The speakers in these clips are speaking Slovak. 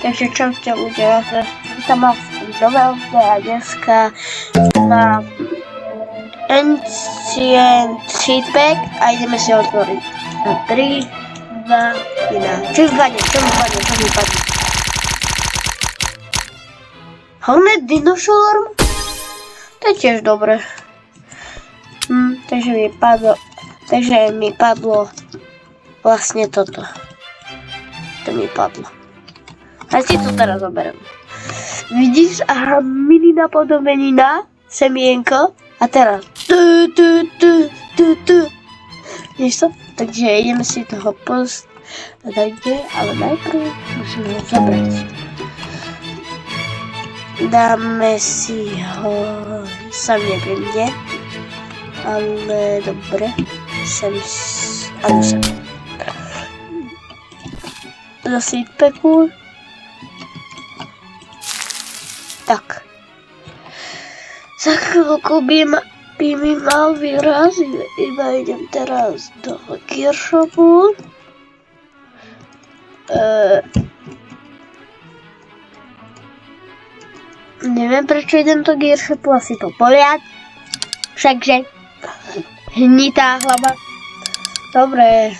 Takže čaute ľudia, tam mám nového videa dneska na Ancient Seedpack a ideme si otvoriť. 3, 2, 1. Čo vypadne? Hornet Dinosaur? To je tiež dobre. Takže mi padlo vlastne toto. To mi padlo. A si to teraz zoberiem. Vidíš? Aha, mini napodobenina, semienko. A teraz. Vidíš to? Takže ideme si toho dajte, ale najprv musíme ho zobrať. Dáme si ho, sám neviem kde, ale dobre, sem. Do seedpacku. Tak. Za chvíľku by mi mal vyraziť, iba idem teraz do gearshopu. Neviem prečo idem do gearshopu, asi to poliať. Všakže hnitá hlava. Dobre.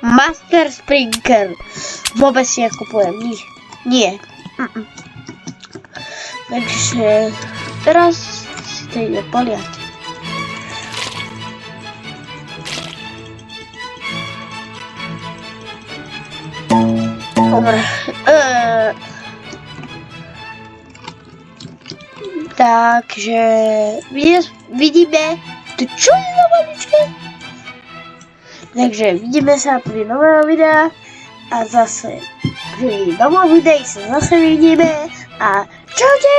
Master Sprinkler. Vôbec si ja kupujem. Nie. Takže teraz si to ide poliať. Dobre. Takže vidíme. Čo je za maličké? Takže vidíme sa pri nového videa a zase pri novom videi sa zase vidíme a čaute!